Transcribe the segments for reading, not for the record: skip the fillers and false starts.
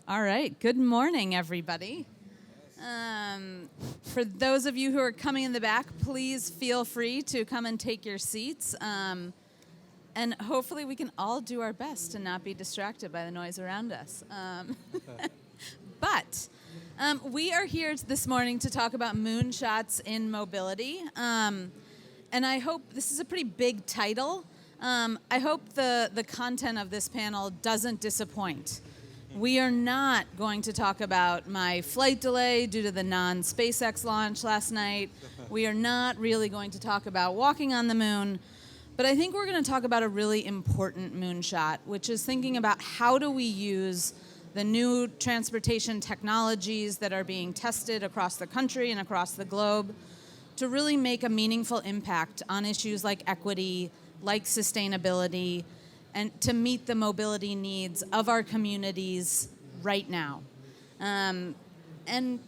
All right. Good morning, everybody. For those of you who are coming in the back, please feel free to come and take your seats. And hopefully we can all do our best to not be distracted by the noise around us. But we are here this morning to talk about moonshots in mobility. And I hope this is a pretty big title. I hope the content of this panel doesn't disappoint. We are not going to talk about my flight delay due to the non-SpaceX launch last night. We are not really going to talk about walking on the moon. But I think we're going to talk about a really important moonshot, which is thinking about how do we use the new transportation technologies that are being tested across the country and across the globe to really make a meaningful impact on issues like equity, like sustainability, and to meet the mobility needs of our communities right now. And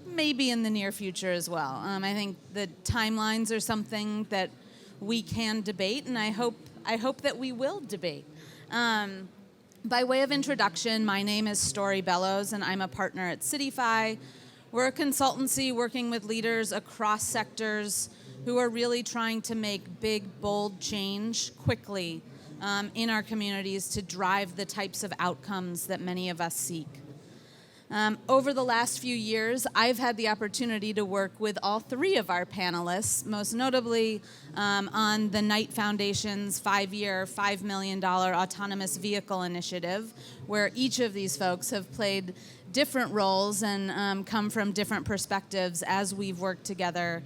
maybe in the near future as well. I think the timelines are something that we can debate, and I hope that we will debate. By way of introduction, my name is Bellows, and I'm a partner at Cityfi. We're a consultancy working with leaders across sectors who are really trying to make big, bold change quickly in our communities to drive the types of outcomes that many of us seek. Over the last few years, I've had the opportunity to work with all three of our panelists, most notably on the Knight Foundation's 5-year, $5 million autonomous vehicle initiative, where each of these folks have played different roles and come from different perspectives as we've worked together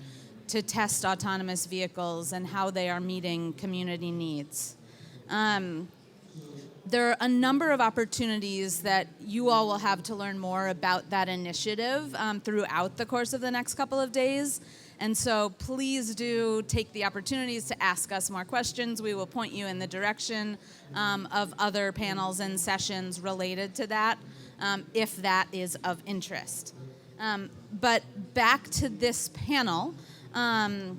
to test autonomous vehicles and how they are meeting community needs. There are a number of opportunities that you all will have to learn more about that initiative throughout the course of the next couple of days. And so please do take the opportunities to ask us more questions. We will point you in the direction of other panels and sessions related to that, if that is of interest. But back to this panel, I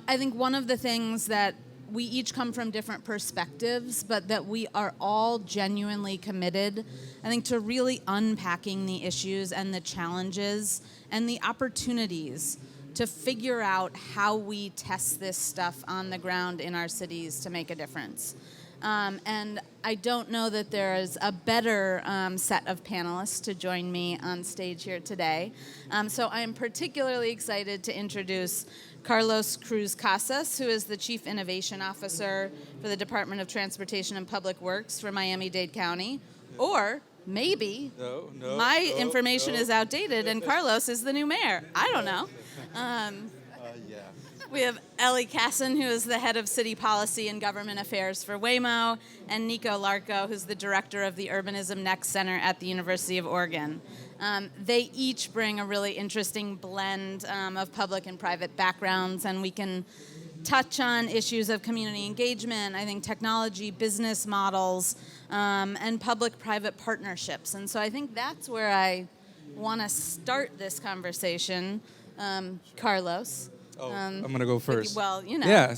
think one of the things that we each come from different perspectives, but that we are all genuinely committed, I think, to really unpacking the issues and the challenges and the opportunities to figure out how we test this stuff on the ground in our cities to make a difference. And I don't know that there is a better set of panelists to join me on stage here today. So I am particularly excited to introduce Carlos Cruz-Casas, who is the Chief Innovation Officer for the Department of Transportation and Public Works for Miami-Dade County. Or maybe my information is outdated and Carlos is the new mayor. I don't know. We have Ellie, Casson, who is the head of city policy and government affairs for Waymo, and Nico, Larco, who's the director of the Urbanism Next Center at the University of Oregon. They each bring a really interesting blend of public and private backgrounds, and we can touch on issues of community engagement, I think technology, business models, and public-private partnerships. And so I think that's where I want to start this conversation. Carlos. I'm going to go first.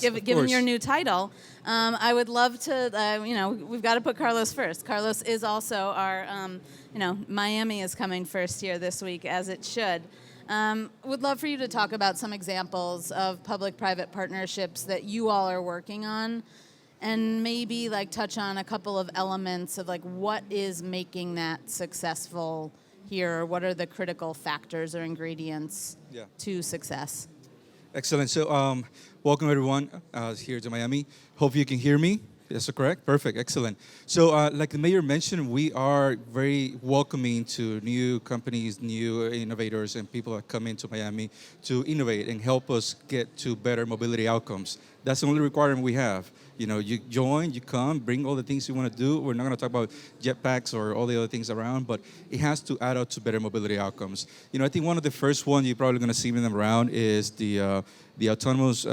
Given your new title, I would love to, we've got to put Carlos first. Carlos is also our, Miami is coming first here this week, as it should. Would love for you to talk about some examples of public-private partnerships that you all are working on, and maybe touch on a couple of elements of what is making that successful here, or what are the critical factors or ingredients to success. Excellent. So welcome, everyone, here to Miami. Hope you can hear me. Yes, correct? Perfect. Excellent. So like the mayor mentioned, we are very welcoming to new companies, new innovators, and people that come into Miami to innovate and help us get to better mobility outcomes. That's the only requirement we have. You join, you come, bring all the things you want to do. We're not going to talk about jetpacks or all the other things around, but it has to add up to better mobility outcomes. I think one of the first ones you're probably going to see them around is the autonomous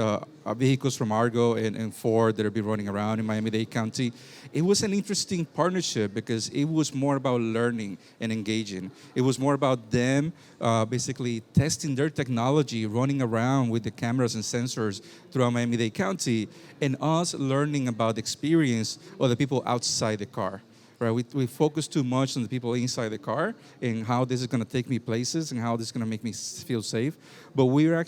vehicles from Argo and Ford that will be running around in Miami-Dade County. It was an interesting partnership because it was more about learning and engaging. It was more about them basically testing their technology, running around with the cameras and sensors throughout Miami-Dade County, and us learning about the experience of the people outside the car. right? We focus too much on the people inside the car and how this is going to take me places and how this is going to make me feel safe. But we're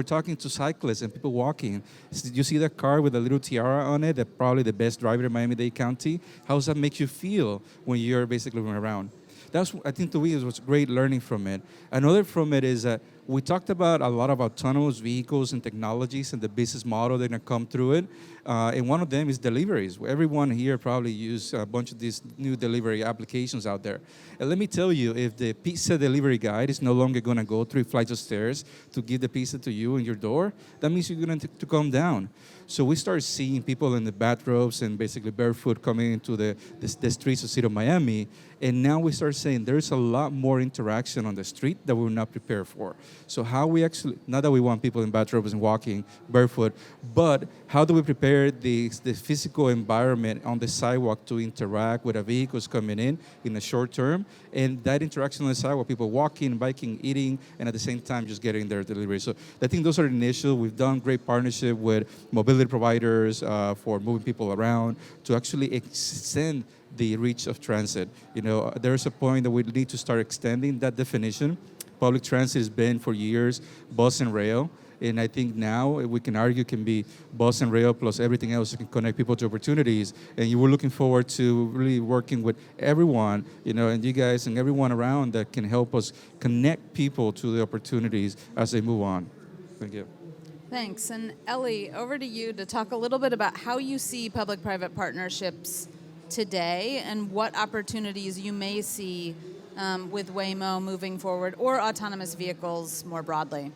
talking to cyclists and people walking. You see that car with a little tiara on it, that probably the best driver in Miami-Dade County. How does that make you feel when you're basically going around? That's, I think, to me, was great learning from it. Another from it is that we talked about a lot of autonomous vehicles and technologies and the business model that are going to come through it. And one of them is deliveries. Everyone here probably use a bunch of these new delivery applications out there. And let me tell you, if the pizza delivery guy is no longer going to go 3 flights of stairs to give the pizza to you in your door, that means you're going to come down. So we start seeing people in the bathrobes and basically barefoot coming into the streets of the city of Miami. And now we start saying there's a lot more interaction on the street that we were not prepared for. So how we actually, not that we want people in bathrobes and walking barefoot, but how do we prepare the physical environment on the sidewalk to interact with the vehicles coming in the short term? And that interaction on the sidewalk, people walking, biking, eating, and at the same time just getting their delivery. So I think those are the initial. We've done great partnership with mobility providers for moving people around to actually extend the reach of transit. You know, there's a point that we need to start extending that definition. Public transit has been for years bus and rail, and I think now we can argue can be bus and rail plus everything else that can connect people to opportunities. And you were looking forward to really working with everyone, you know, and you guys and everyone around that can help us connect people to the opportunities as they move on. Thank you. Thanks. And Ellie, over to you to talk a little bit about how you see public-private partnerships today and what opportunities you may see with Waymo moving forward or autonomous vehicles more broadly.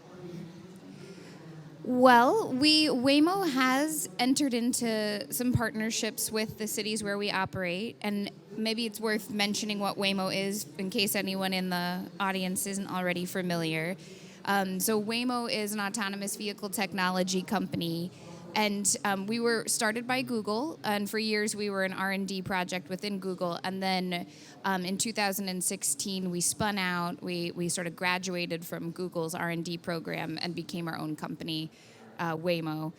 Well, Waymo has entered into some partnerships with the cities where we operate, and maybe it's worth mentioning what Waymo is in case anyone in the audience isn't already familiar. So Waymo is an autonomous vehicle technology company, and we were started by Google, and for years we were an R&D project within Google, and then in 2016 we spun out, we sort of graduated from Google's R&D program and became our own company, Waymo.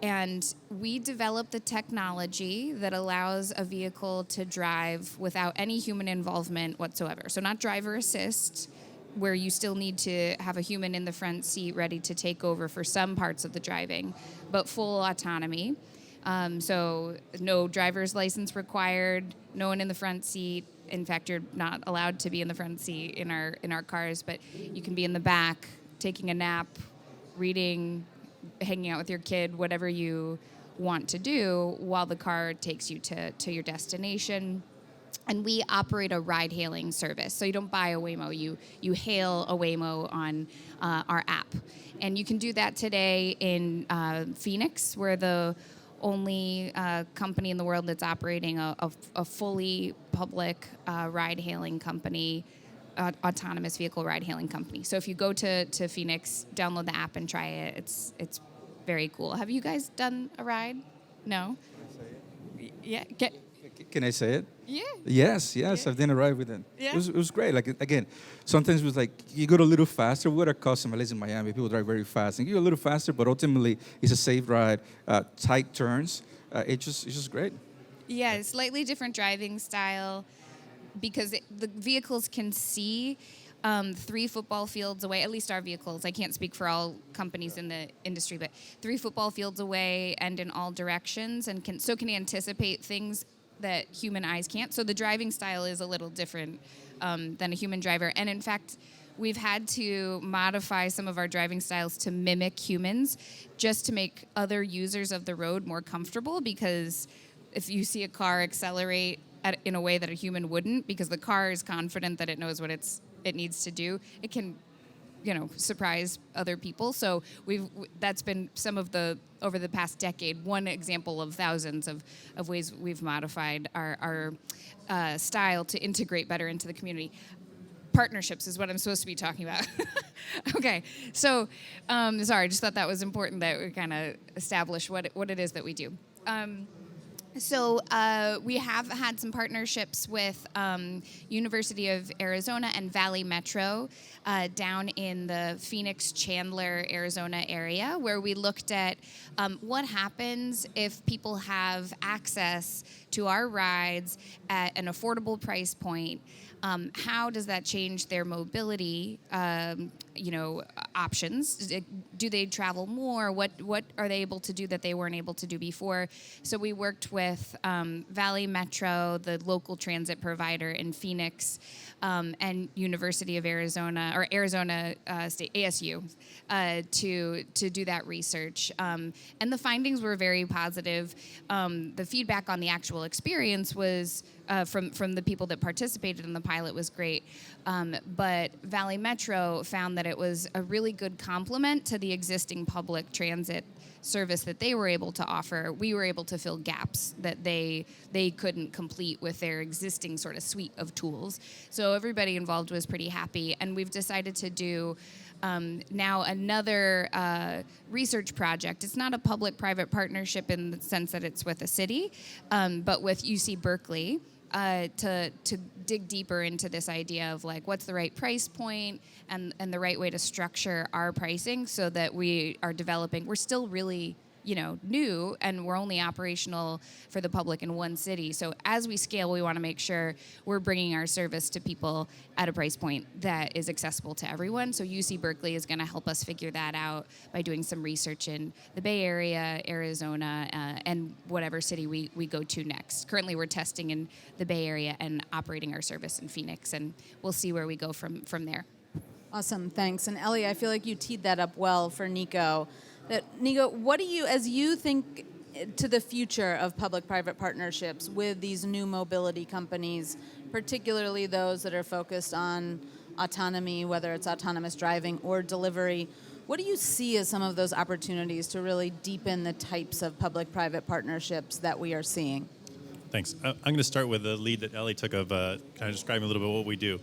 And we developed the technology that allows a vehicle to drive without any human involvement whatsoever. So not driver assist, where you still need to have a human in the front seat ready to take over for some parts of the driving, but full autonomy. So no driver's license required, no one in the front seat. In fact, you're not allowed to be in the front seat in our cars, but you can be in the back, taking a nap, reading, hanging out with your kid, whatever you want to do while the car takes you to your destination. And we operate a ride-hailing service. So you don't buy a Waymo, you hail a Waymo on our app. And you can do that today in Phoenix. We're the only company in the world that's operating a fully public ride-hailing company, autonomous vehicle ride-hailing company. So if you go to Phoenix, download the app and try it. It's very cool. Have you guys done a ride? No? Yeah. Can I say it? Yeah. Yes, Yeah. I've done a ride with it. Yeah. It was great. Like, again, sometimes it was like, you go a little faster. We got a custom, at least in Miami, people drive very fast. And you go a little faster, but ultimately, it's a safe ride, tight turns. It's just great. Yeah, slightly different driving style because the vehicles can see 3 football fields away, at least our vehicles. I can't speak for all companies in the industry, but 3 football fields away and in all directions, and can anticipate things that human eyes can't. So the driving style is a little different than a human driver. And in fact, we've had to modify some of our driving styles to mimic humans just to make other users of the road more comfortable, because if you see a car accelerate in a way that a human wouldn't, because the car is confident that it knows what it needs to do, it can surprise other people. So that's been some of over the past decade, one example of thousands of ways we've modified our style to integrate better into the community. Partnerships is what I'm supposed to be talking about. Okay, so sorry, I just thought that was important that we kind of establish what it is that we do. So we have had some partnerships with University of Arizona and Valley Metro down in the Phoenix, Chandler, Arizona area, where we looked at what happens if people have access to our rides at an affordable price point. How does that change their mobility, options? Do they travel more? What are they able to do that they weren't able to do before? So we worked with Valley Metro, the local transit provider in Phoenix, and University of Arizona, or Arizona State, ASU, to do that research. And the findings were very positive. The feedback on the actual experience was from the people that participated in the pilot was great. But Valley Metro found that it was a really good complement to the existing public transit service that they were able to offer. We were able to fill gaps that they couldn't complete with their existing sort of suite of tools. So everybody involved was pretty happy, and we've decided to do now another research project. It's not a public-private partnership in the sense that it's with a city, but with UC Berkeley. To dig deeper into this idea of like what's the right price point and the right way to structure our pricing so that we are developing. We're still really new, and we're only operational for the public in one city. So as we scale, we want to make sure we're bringing our service to people at a price point that is accessible to everyone. So UC Berkeley is going to help us figure that out by doing some research in the Bay Area, Arizona, and whatever city we go to next. Currently, we're testing in the Bay Area and operating our service in Phoenix, and we'll see where we go from there. Awesome, thanks. And Ellie, I feel like you teed that up well for Nico. Nico, what do you, as you think to the future of public-private partnerships with these new mobility companies, particularly those that are focused on autonomy, whether it's autonomous driving or delivery, what do you see as some of those opportunities to really deepen the types of public-private partnerships that we are seeing? Thanks. I'm going to start with the lead that Ellie took of kind of describing a little bit what we do.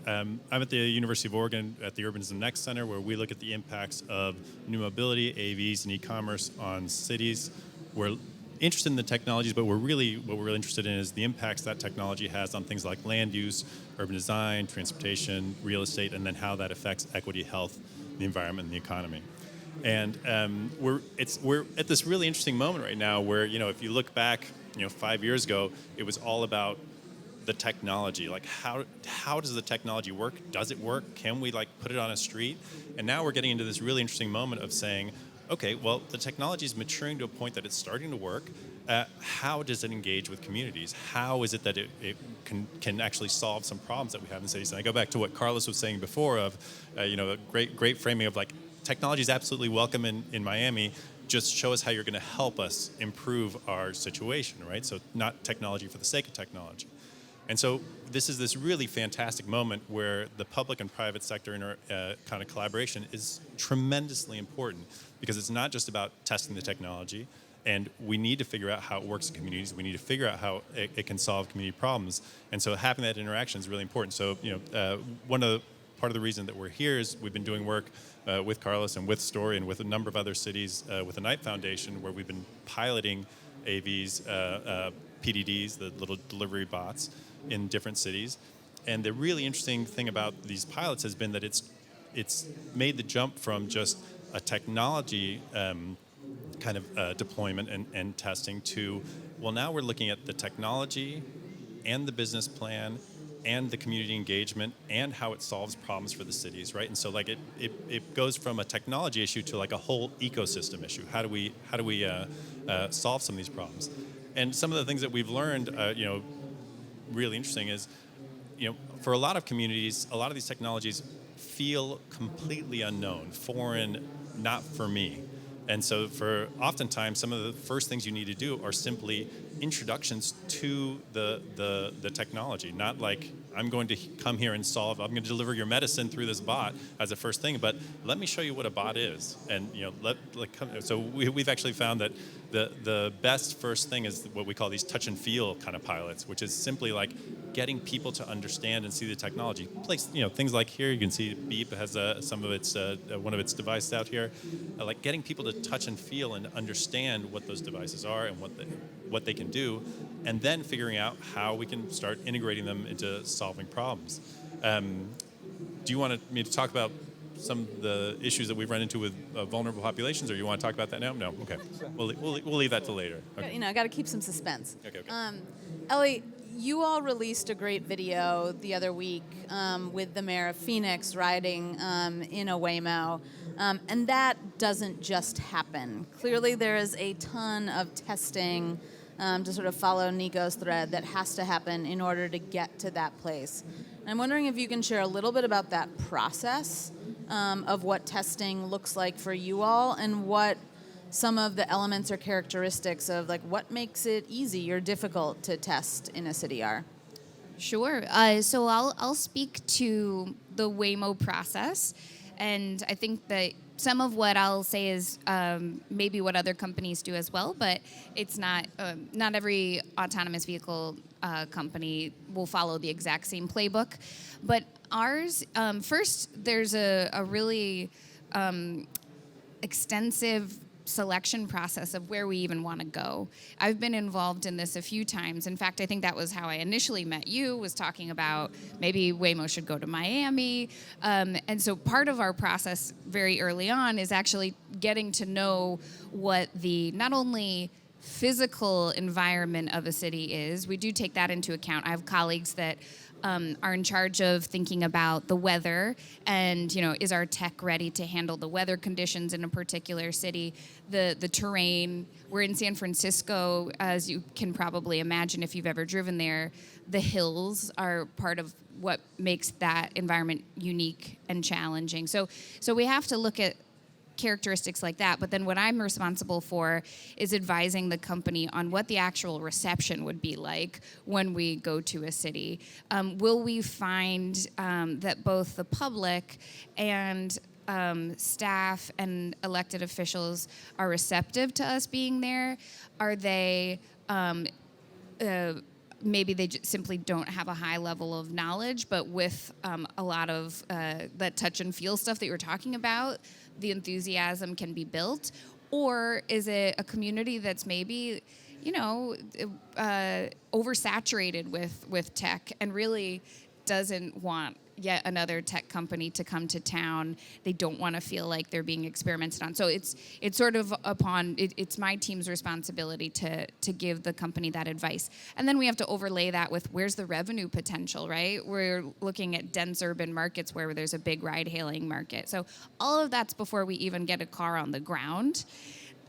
I'm at the University of Oregon at the Urbanism Next Center, where we look at the impacts of new mobility, AVs, and e-commerce on cities. We're interested in the technologies, but what we're really interested in is the impacts that technology has on things like land use, urban design, transportation, real estate, and then how that affects equity, health, the environment, and the economy. And we're at this really interesting moment right now where, if you look back, 5 years ago, it was all about the technology. Like, how does the technology work? Does it work? Can we put it on a street? And now we're getting into this really interesting moment of saying, okay, well, the technology is maturing to a point that it's starting to work. How does it engage with communities? How is it that it can actually solve some problems that we have in cities? And I go back to what Carlos was saying before of, a great framing of technology is absolutely welcome in Miami. Just show us how you're going to help us improve our situation, right? So not technology for the sake of technology. And so this is this really fantastic moment where the public and private sector kind of collaboration is tremendously important, because it's not just about testing the technology, and we need to figure out how it works in communities. We need to figure out how it can solve community problems. And so having that interaction is really important. So, part of the reason that we're here is we've been doing work with Carlos and with Story and with a number of other cities with the Knight Foundation, where we've been piloting AVs, PDDs, the little delivery bots, in different cities. And the really interesting thing about these pilots has been that it's made the jump from just a technology kind of deployment and testing to, well, now we're looking at the technology and the business plan and the community engagement and how it solves problems for the cities, right? And so it goes from a technology issue to a whole ecosystem issue. How do we solve some of these problems? And some of the things that we've learned, really interesting is, for a lot of communities, a lot of these technologies feel completely unknown, foreign, not for me. And so for oftentimes, some of the first things you need to do are simply introductions to the technology. Not like, I'm going to come here and I'm going to deliver your medicine through this bot as a first thing, but let me show you what a bot is. And so we've actually found that the best first thing is what we call these touch and feel kind of pilots, which is simply like getting people to understand and see the technology. Things like here you can see Beep has some of its one of its devices out here, like getting people to touch and feel and understand what those devices are and what they can do, and then figuring out how we can start integrating them into solving problems. Do you want me to talk about some of the issues that we've run into with vulnerable populations, or you want to talk about that now? No? Okay. We'll leave that till later. Okay. Got to keep some suspense. Okay. Ellie, you all released a great video the other week with the mayor of Phoenix riding in a Waymo, and that doesn't just happen. Clearly, there is a ton of testing to sort of follow Nico's thread that has to happen in order to get to that place. I'm wondering if you can share a little bit about that process of what testing looks like for you all, and what some of the elements or characteristics of like what makes it easy or difficult to test in a city are. Sure. So I'll speak to the Waymo process, and I think that some of what I'll say is maybe what other companies do as well, but it's not every autonomous vehicle company will follow the exact same playbook. But ours, first, there's a really extensive selection process of where we even want to go. I've been involved in this a few times. In fact, I think that was how I initially met you, was talking about maybe Waymo should go to Miami. And so part of our process very early on is actually getting to know what the not only physical environment of a city is. We do take that into account. I have colleagues that are in charge of thinking about the weather and, is our tech ready to handle the weather conditions in a particular city, the terrain. We're in San Francisco, as you can probably imagine if you've ever driven there. The hills are part of what makes that environment unique and challenging. So we have to look at characteristics like that, but then what I'm responsible for is advising the company on what the actual reception would be like when we go to a city. Will we find that both the public and staff and elected officials are receptive to us being there? Are they maybe they simply don't have a high level of knowledge, but with a lot of that touch and feel stuff that you were talking about, the enthusiasm can be built? Or is it a community that's maybe, oversaturated with tech and really doesn't want yet another tech company to come to town? They don't want to feel like they're being experimented on. So it's sort of it's my team's responsibility to give the company that advice. And then we have to overlay that with where's the revenue potential, right? We're looking at dense urban markets where there's a big ride-hailing market. So all of that's before we even get a car on the ground.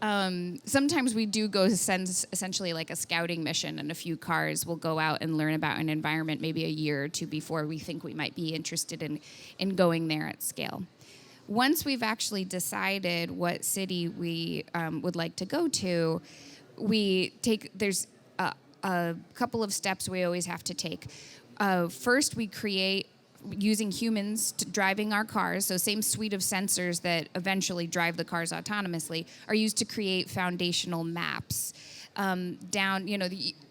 Sometimes we do go send essentially like a scouting mission, and a few cars will go out and learn about an environment maybe a year or two before we think we might be interested in going there at scale. Once we've actually decided what city we would like to go to, there's a couple of steps we always have to take. First, we create, using humans driving our cars, so same suite of sensors that eventually drive the cars autonomously, are used to create foundational maps.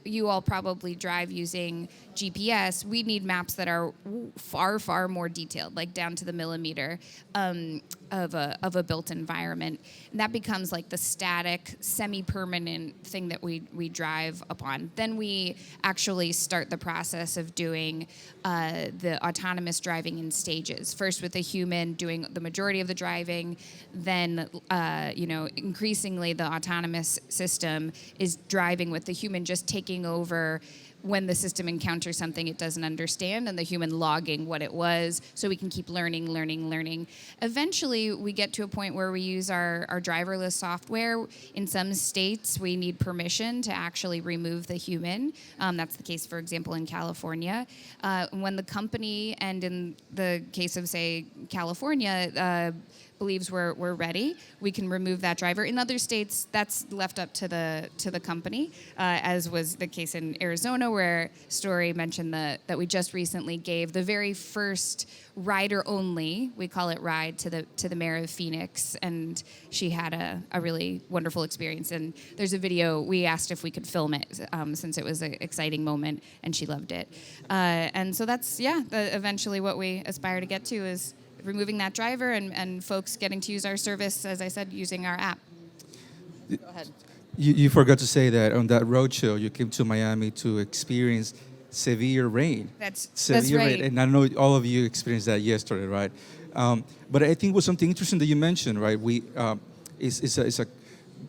You all probably drive using GPS. We need maps that are far, far more detailed, like down to the millimeter of a built environment. And that becomes like the static, semi-permanent thing that we drive upon. Then we actually start the process of doing the autonomous driving in stages. First with a human doing the majority of the driving, then increasingly the autonomous system is driving with the human just taking over when the system encounters something it doesn't understand, and the human logging what it was, so we can keep learning. Eventually, we get to a point where we use our driverless software. In some states, we need permission to actually remove the human. That's the case, for example, in California. When the company, and in the case of, say, California, believes we're ready, we can remove that driver. In other states, that's left up to the company, as was the case in Arizona, where Story mentioned that we just recently gave the very first rider only, we call it ride, to the mayor of Phoenix, and she had a really wonderful experience. And there's a video, we asked if we could film it, since it was an exciting moment, and she loved it. And so that's, eventually what we aspire to get to is removing that driver and folks getting to use our service, as I said, using our app. Go ahead. You forgot to say that on that road show, you came to Miami to experience severe rain. That's Severe right. rain. And I know all of you experienced that yesterday, right? But I think it was something interesting that you mentioned, right? It's a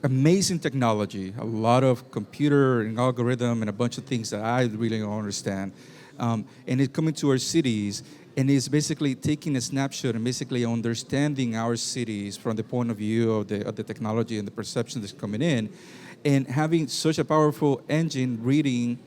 amazing technology, a lot of computer and algorithm and a bunch of things that I really don't understand. And it's coming to our cities, and it's basically taking a snapshot and basically understanding our cities from the point of view of the technology and the perception that's coming in, and having such a powerful engine reading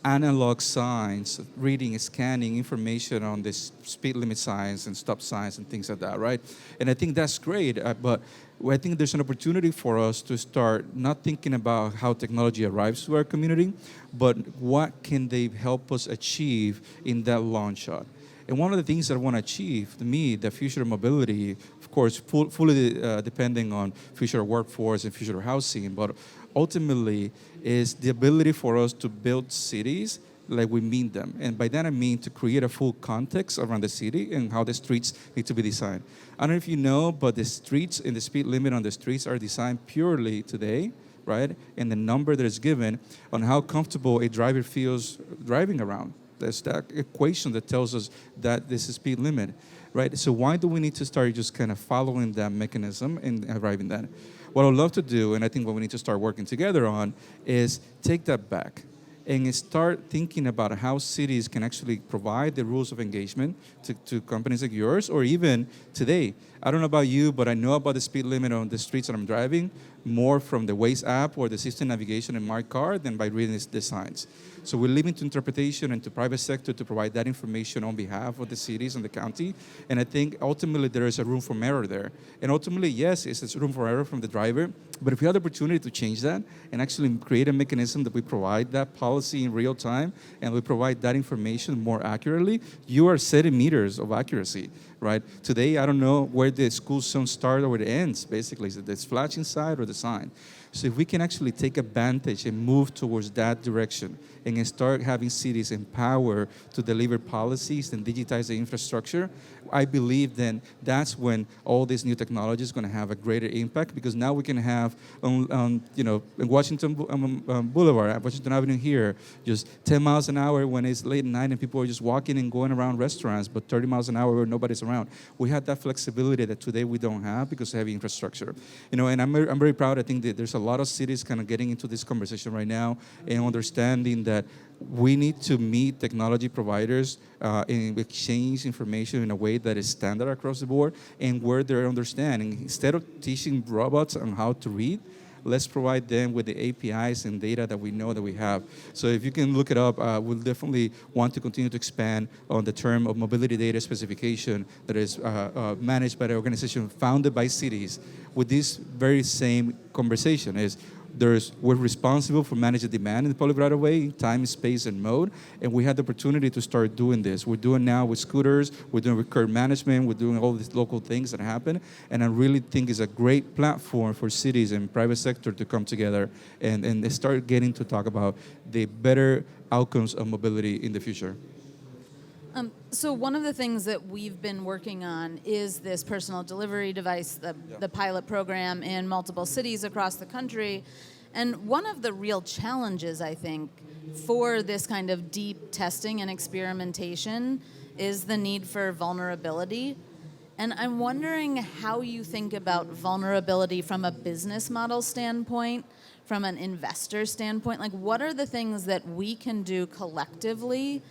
analog signs, reading, scanning information on the speed limit signs and stop signs and things like that, right? And I think that's great, but I think there's an opportunity for us to start not thinking about how technology arrives to our community, but what can they help us achieve in that long shot. And one of the things that I want to achieve, to me, the future of mobility, of course, fully depending on future workforce and future housing, but ultimately is the ability for us to build cities like we mean them. And by that I mean to create a full context around the city and how the streets need to be designed. I don't know if you know, but the streets and the speed limit on the streets are designed purely today, right? And the number that is given on how comfortable a driver feels driving around. There's that equation that tells us that this is speed limit, right? So why do we need to start just kind of following that mechanism and arriving at that? What I'd love to do, and I think what we need to start working together on, is take that back and start thinking about how cities can actually provide the rules of engagement to companies like yours, or even today. I don't know about you, but I know about the speed limit on the streets that I'm driving more from the Waze app or the system navigation in my car than by reading the signs. So we're leaving to interpretation and to private sector to provide that information on behalf of the cities and the county. And I think ultimately there is a room for error there. And ultimately, yes, it's a room for error from the driver. But if we have the opportunity to change that and actually create a mechanism that we provide that policy in real time and we provide that information more accurately, you are setting meters of accuracy, right? Today, I don't know where the school zone starts or where it ends, basically. Is it the flashing side or the sign? So if we can actually take advantage and move towards that direction and start having cities empowered to deliver policies and digitize the infrastructure, I believe then that's when all these new technology is going to have a greater impact, because now we can have, in Washington Boulevard, Washington Avenue here, just 10 miles an hour when it's late at night and people are just walking and going around restaurants, but 30 miles an hour where nobody's around. We have that flexibility that today we don't have because of heavy infrastructure. And I'm very proud. I think that there's a lot of cities kind of getting into this conversation right now and understanding that we need to meet technology providers and exchange information in a way that is standard across the board and where they're understanding. Instead of teaching robots on how to read, let's provide them with the APIs and data that we know that we have. So if you can look it up, we'll definitely want to continue to expand on the term of mobility data specification that is managed by the organization founded by cities with this very same conversation is we're responsible for managing demand in the public right of way, time, space, and mode, and we had the opportunity to start doing this. We're doing now with scooters, we're doing with curb management, we're doing all these local things that happen, and I really think it's a great platform for cities and private sector to come together and start getting to talk about the better outcomes of mobility in the future. So one of the things that we've been working on is this personal delivery device, the pilot program in multiple cities across the country. And one of the real challenges, I think, for this kind of deep testing and experimentation is the need for vulnerability. And I'm wondering how you think about vulnerability from a business model standpoint, from an investor standpoint. Like, what are the things that we can do collectively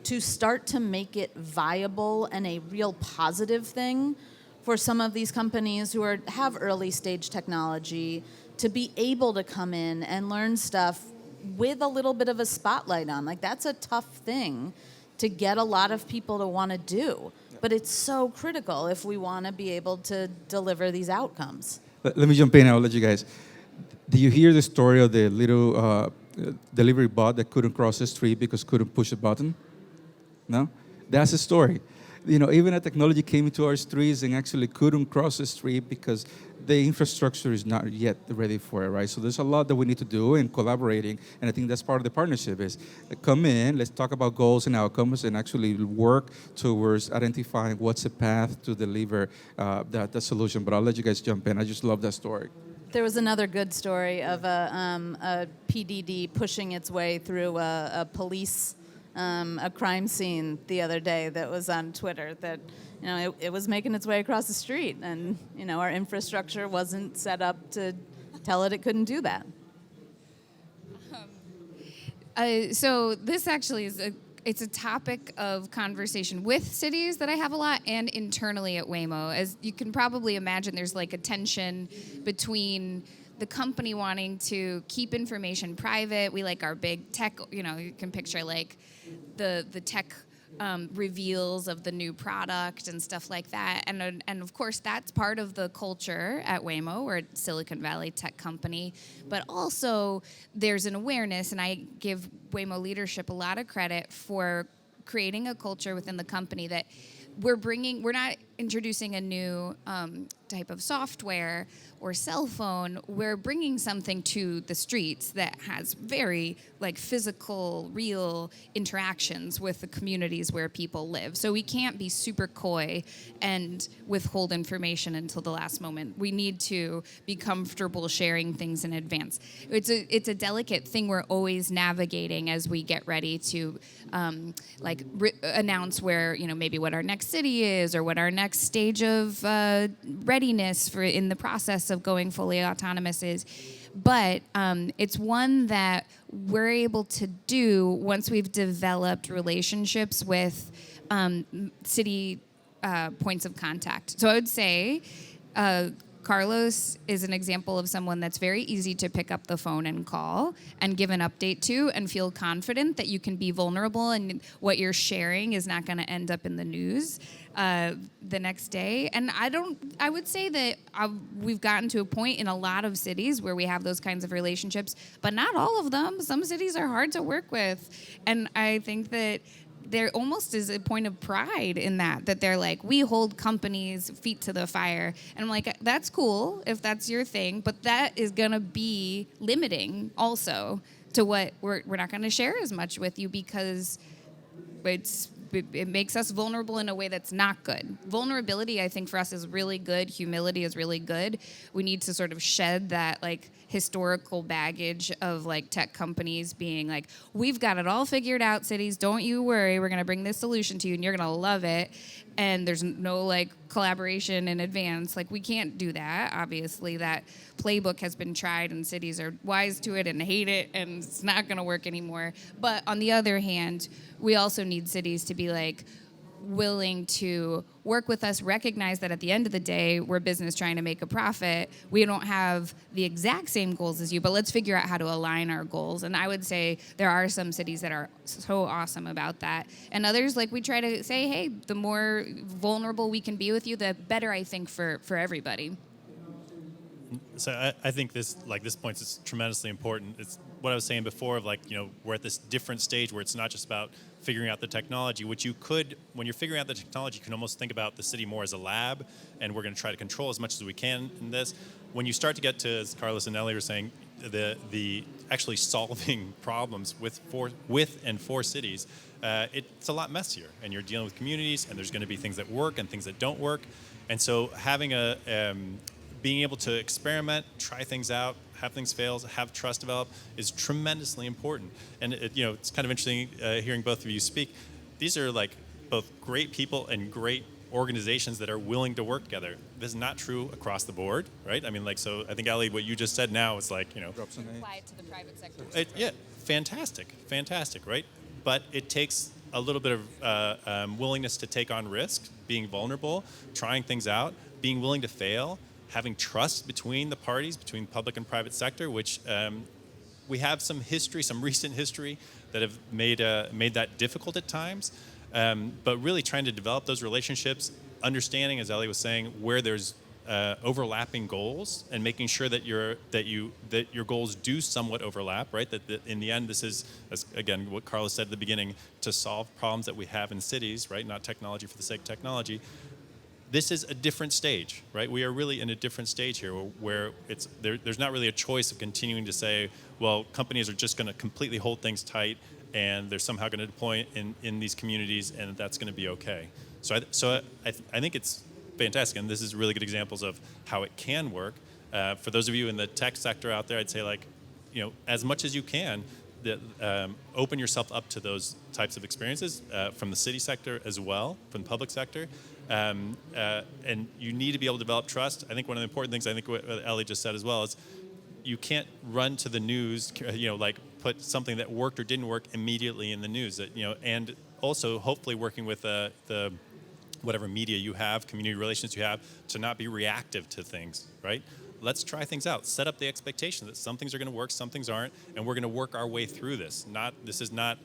to start to make it viable and a real positive thing for some of these companies who have early stage technology to be able to come in and learn stuff with a little bit of a spotlight on? Like, that's a tough thing to get a lot of people to want to do. but it's so critical if we want to be able to deliver these outcomes. Let me jump in. I'll let you guys. Do you hear the story of the little delivery bot that couldn't cross the street because couldn't push a button? No? That's the story. You know, even a technology came into our streets and actually couldn't cross the street because the infrastructure is not yet ready for it, right? So there's a lot that we need to do in collaborating, and I think that's part of the partnership is come in, let's talk about goals and outcomes and actually work towards identifying what's the path to deliver that solution. But I'll let you guys jump in. I just love that story. There was another good story of a PDD pushing its way through a police a crime scene the other day that was on Twitter that, you know, it was making its way across the street, and, you know, our infrastructure wasn't set up to tell it couldn't do that. So this actually is it's a topic of conversation with cities that I have a lot, and internally at Waymo. As you can probably imagine, there's like a tension between the company wanting to keep information private. We like our big tech, you know, you can picture like the tech reveals of the new product and stuff like that. And of course, that's part of the culture at Waymo. We're a Silicon Valley tech company. But also, there's an awareness, and I give Waymo leadership a lot of credit for creating a culture within the company that we're not introducing a new type of software or cell phone. We're bringing something to the streets that has very like physical, real interactions with the communities where people live. So we can't be super coy and withhold information until the last moment. We need to be comfortable sharing things in advance. It's a delicate thing we're always navigating as we get ready to announce where, you know, maybe what our next city is or what our next stage of readiness for in the process of going fully autonomous is. But it's one that we're able to do once we've developed relationships with city points of contact. So I would say Carlos is an example of someone that's very easy to pick up the phone and call and give an update to and feel confident that you can be vulnerable and what you're sharing is not going to end up in the news the next day. And I would say that we've gotten to a point in a lot of cities where we have those kinds of relationships, but not all of them. Some cities are hard to work with. And I think that there almost is a point of pride in that they're like, we hold companies' feet to the fire. And I'm like, that's cool if that's your thing, but that is going to be limiting also to what we're not going to share as much with you because it makes us vulnerable in a way that's not good. Vulnerability, I think, for us is really good. Humility is really good. We need to sort of shed that, like, historical baggage of, like, tech companies being like, we've got it all figured out, cities. Don't you worry. We're going to bring this solution to you, and you're going to love it. And there's no, like, collaboration in advance. Like, we can't do that. Obviously, that playbook has been tried, and cities are wise to it and hate it, and it's not going to work anymore. But on the other hand, we also need cities to be, like, willing to work with us, recognize that at the end of the day, we're a business trying to make a profit. We don't have the exact same goals as you, but let's figure out how to align our goals. And I would say there are some cities that are so awesome about that. And others, like, we try to say, hey, the more vulnerable we can be with you, the better, I think, for everybody. So I think this point is tremendously important. It's what I was saying before of, like, you know, we're at this different stage where it's not just about figuring out the technology, which you could, when you're figuring out the technology, you can almost think about the city more as a lab, and we're going to try to control as much as we can in this. When you start to get to, as Carlos and Ellie were saying, the actually solving problems with and for cities, it's a lot messier, and you're dealing with communities, and there's going to be things that work and things that don't work, and so having being able to experiment, try things out, have things fail, have trust develop is tremendously important. And it's kind of interesting hearing both of you speak. These are, like, both great people and great organizations that are willing to work together. This is not true across the board, right? I mean, like, so I think, Ellie, what you just said now is like, Apply it to the private sector. Fantastic, right? But it takes a little bit of willingness to take on risk, being vulnerable, trying things out, being willing to fail, having trust between the parties, between public and private sector, which we have some recent history that have made that difficult at times. but really trying to develop those relationships, understanding, as Ellie was saying, where there's overlapping goals, and making sure that your goals do somewhat overlap, right? That in the end, this is, as, again, what Carlos said at the beginning, to solve problems that we have in cities, right? Not technology for the sake of technology. This is a different stage, right? We are really in a different stage here, where there's not really a choice of continuing to say, well, companies are just going to completely hold things tight, and they're somehow going to deploy in these communities, and that's going to be okay. So I think it's fantastic, and this is really good examples of how it can work. For those of you in the tech sector out there, I'd say, like, as much as you can, open yourself up to those types of experiences from the city sector as well, from the public sector. And you need to be able to develop trust. I think one of the important things, I think what Ellie just said as well, is you can't run to the news, like put something that worked or didn't work immediately in the news. And also hopefully working with the whatever media you have, community relations you have, to not be reactive to things, right? Let's try things out. Set up the expectation that some things are going to work, some things aren't, and we're going to work our way through this. This is not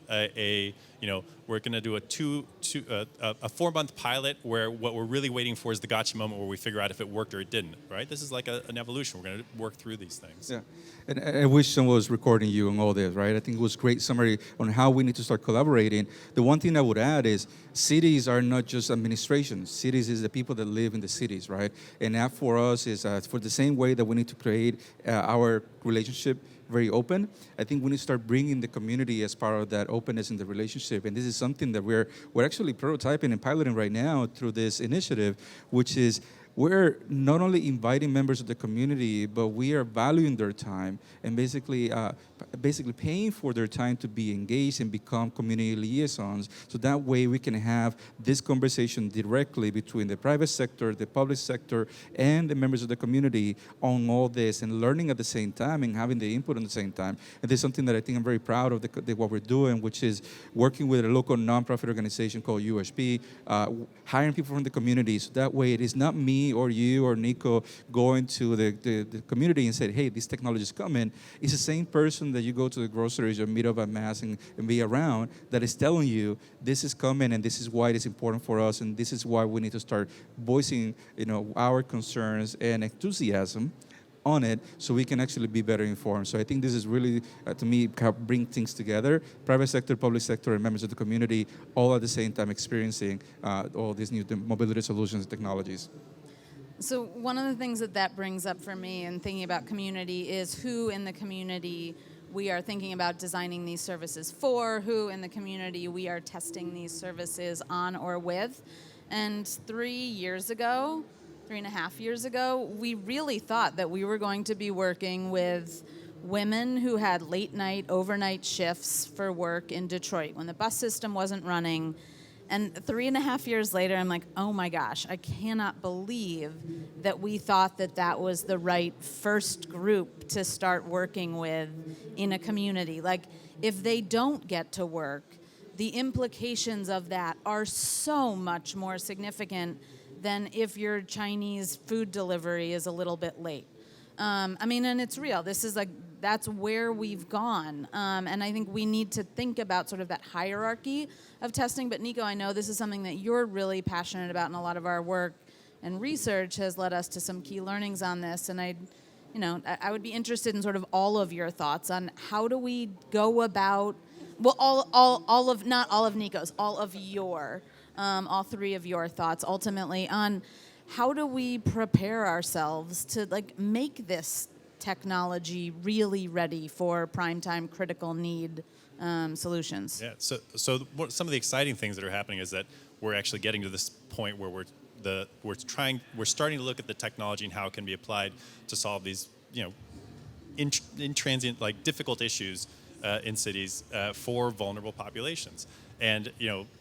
we're going to do a 4-month pilot where what we're really waiting for is the gotcha moment where we figure out if it worked or it didn't, right? This is like an evolution. We're going to work through these things. Yeah, and I wish someone was recording you on all this, right? I think it was a great summary on how we need to start collaborating. The one thing I would add is cities are not just administration. Cities is the people that live in the cities, right? And that for us is for the same way that we need to create our relationship very open. I think we need to start bringing the community as part of that openness in the relationship. And this is something that we're actually prototyping and piloting right now through this initiative, which is we're not only inviting members of the community, but we are valuing their time and basically paying for their time to be engaged and become community liaisons. So that way we can have this conversation directly between the private sector, the public sector, and the members of the community on all this, and learning at the same time and having the input at the same time. And this is something that I think I'm very proud of what we're doing, which is working with a local nonprofit organization called USP, hiring people from the community. So that way it is not me or you or Nico going to the community and say, hey, this technology is coming. It's the same person that you go to the groceries or meet up at mass and be around that is telling you this is coming and this is why it is important for us and this is why we need to start voicing our concerns and enthusiasm on it so we can actually be better informed. So I think this is really, to me, bring things together, private sector, public sector, and members of the community all at the same time experiencing all these new mobility solutions and technologies. So one of the things that brings up for me in thinking about community is who in the community we are thinking about designing these services for, who in the community we are testing these services on or with. And 3.5 years ago, we really thought that we were going to be working with women who had late night, overnight shifts for work in Detroit when the bus system wasn't running. And 3.5 years later, I'm like, oh my gosh, I cannot believe that we thought that was the right first group to start working with in a community. Like, if they don't get to work, the implications of that are so much more significant than if your Chinese food delivery is a little bit late. And it's real. This is that's where we've gone. And I think we need to think about sort of that hierarchy of testing. But Nico, I know this is something that you're really passionate about, and a lot of our work and research has led us to some key learnings on this. And I would be interested in sort of all of your thoughts on how do we go about, well, not all of Nico's, all three of your thoughts ultimately on how do we prepare ourselves to make this technology really ready for primetime critical need solutions. Yeah. So some of the exciting things that are happening is that we're actually getting to this point where we're starting to look at the technology and how it can be applied to solve these in transient difficult issues in cities for vulnerable populations. And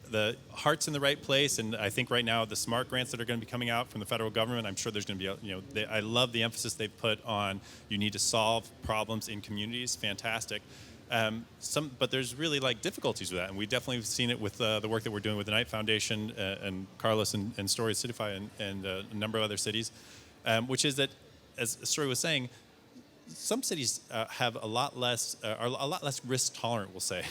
the heart's in the right place, and I think right now the SMART grants that are going to be coming out from the federal government, I'm sure there's going to be I love the emphasis they've put on you need to solve problems in communities. Fantastic. But there's really difficulties with that, and we definitely have seen it with the work that we're doing with the Knight Foundation and Carlos and Story Cityfi and a number of other cities, which is that, as Story was saying, some cities have a lot less, are a lot less risk tolerant. We'll say,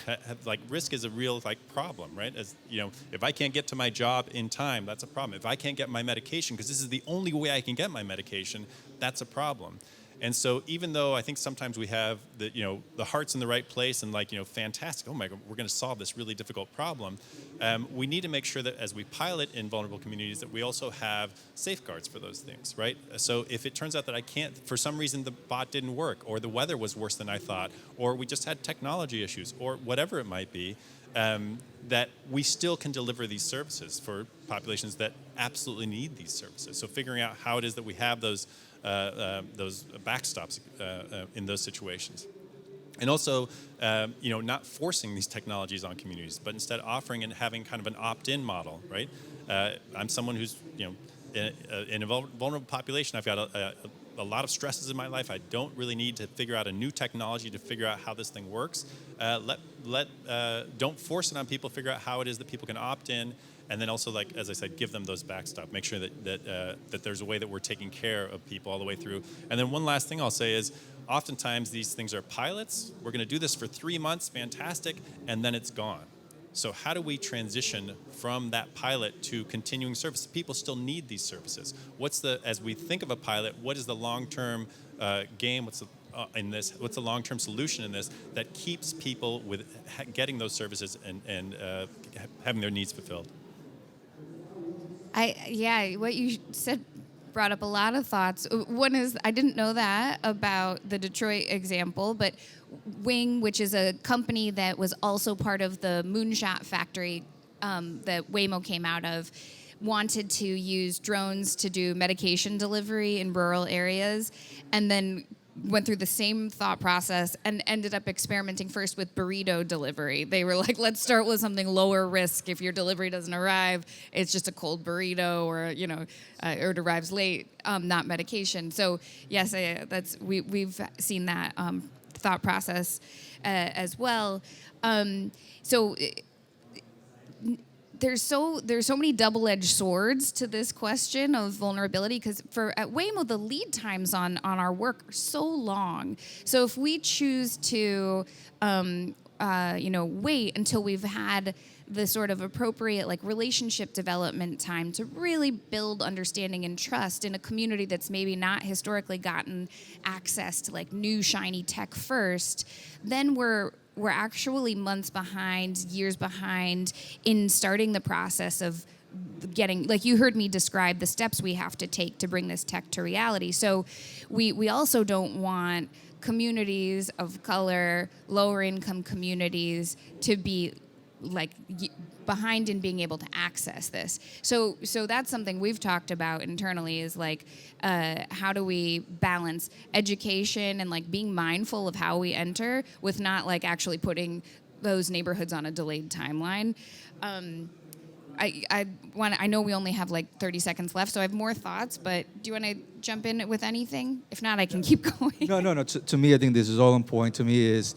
like risk is a real problem, right? As you know, if I can't get to my job in time, that's a problem. If I can't get my medication, because this is the only way I can get my medication, that's a problem. And so even though I think sometimes we have the heart's in the right place and fantastic, oh my God, we're going to solve this really difficult problem, we need to make sure that as we pilot in vulnerable communities that we also have safeguards for those things, right? So if it turns out that I can't, for some reason the bot didn't work, or the weather was worse than I thought, or we just had technology issues, or whatever it might be, that we still can deliver these services for populations that absolutely need these services. So figuring out how it is that we have those backstops in those situations. And also, not forcing these technologies on communities, but instead offering and having kind of an opt-in model, right? I'm someone who's, in a vulnerable population. I've got a lot of stresses in my life. I don't really need to figure out a new technology to figure out how this thing works. Don't force it on people. Figure out how it is that people can opt in. And then also, as I said, give them those backstop. Make sure that there's a way that we're taking care of people all the way through. And then one last thing I'll say is, oftentimes these things are pilots. We're going to do this for 3 months, fantastic, and then it's gone. So how do we transition from that pilot to continuing service? People still need these services. As we think of a pilot, what is the long-term game? What's the long-term solution in this that keeps people with getting those services and having their needs fulfilled? What you said brought up a lot of thoughts. One is, I didn't know that about the Detroit example, but Wing, which is a company that was also part of the Moonshot factory that Waymo came out of, wanted to use drones to do medication delivery in rural areas, and then went through the same thought process and ended up experimenting first with burrito delivery. They were like, let's start with something lower risk. If your delivery doesn't arrive, it's just a cold burrito, or or it arrives late, not medication. So yes, we've seen that thought process as well. There's so many double-edged swords to this question of vulnerability, because at Waymo, the lead times on our work are so long. So if we choose to wait until we've had the sort of appropriate relationship development time to really build understanding and trust in a community that's maybe not historically gotten access to new shiny tech first, then we're actually months behind, years behind in starting the process of getting, you heard me describe the steps we have to take to bring this tech to reality. So we also don't want communities of color, lower income communities to be behind in being able to access this. So that's something we've talked about internally, is how do we balance education and being mindful of how we enter with not actually putting those neighborhoods on a delayed timeline. I know we only have 30 seconds left, so I have more thoughts, but do you want to jump in with anything? If not, I can keep going. No. To me, I think this is all on point. To me is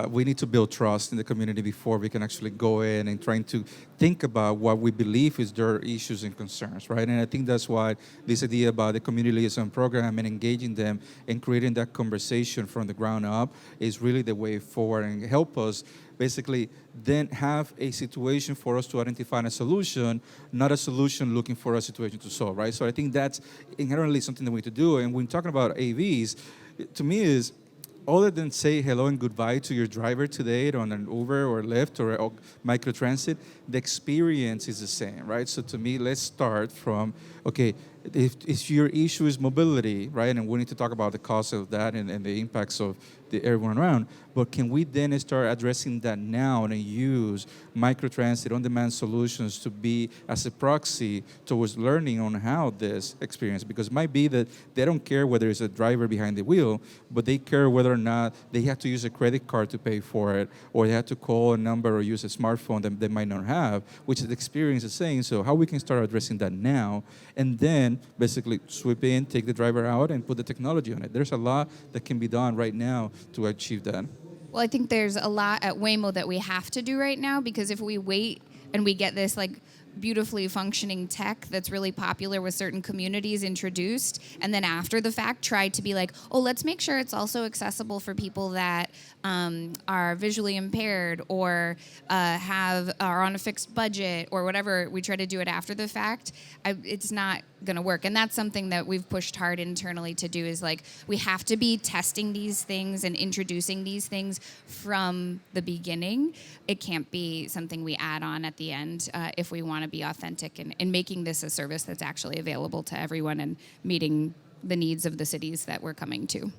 we need to build trust in the community before we can actually go in and trying to think about what we believe is their issues and concerns, right? And I think that's why this idea about the community liaison program and engaging them and creating that conversation from the ground up is really the way forward, and help us basically then have a situation for us to identify a solution, not a solution looking for a situation to solve, right? So I think that's inherently something that we need to do. And when talking about AVs, to me is, other than say hello and goodbye to your driver today on an Uber or Lyft or a microtransit, the experience is the same, right? So to me, let's start from, okay, if your issue is mobility, right, and we need to talk about the cost of that and the impacts of everyone around, but can we then start addressing that now and use microtransit on-demand solutions to be as a proxy towards learning on how this experience, because it might be that they don't care whether it's a driver behind the wheel, but they care whether or not they have to use a credit card to pay for it, or they have to call a number or use a smartphone that they might not have, which the experience is saying. So how we can start addressing that now, and then basically sweep in, take the driver out, and put the technology on it. There's a lot that can be done right now to achieve that. Well, I think there's a lot at Waymo that we have to do right now, because if we wait and we get this beautifully functioning tech that's really popular with certain communities introduced, and then after the fact tried to be like, oh, let's make sure it's also accessible for people that are visually impaired or are on a fixed budget or whatever. We try to do it after the fact. It's not going to work, and that's something that we've pushed hard internally to do, is like we have to be testing these things and introducing these things from the beginning. It can't be something we add on at the end if we want to be authentic in making this a service that's actually available to everyone and meeting the needs of the cities that we're coming to.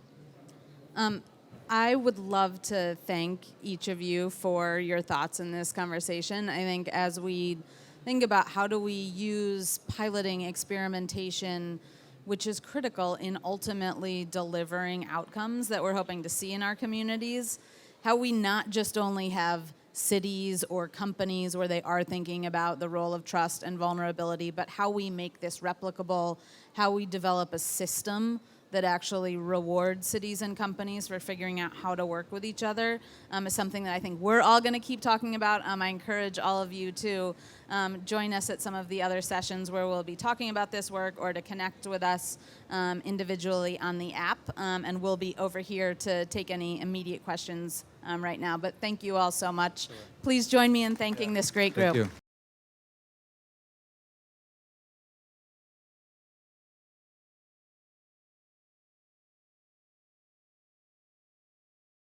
I would love to thank each of you for your thoughts in this conversation. I think as we think about how do we use piloting, experimentation, which is critical in ultimately delivering outcomes that we're hoping to see in our communities, how we not just only have cities or companies where they are thinking about the role of trust and vulnerability, but how we make this replicable, how we develop a system that actually rewards cities and companies for figuring out how to work with each other is something that I think we're all going to keep talking about. I encourage all of you to join us at some of the other sessions where we'll be talking about this work, or to connect with us individually on the app. And we'll be over here to take any immediate questions right now. But thank you all so much. Please join me in thanking this great group. Thank you.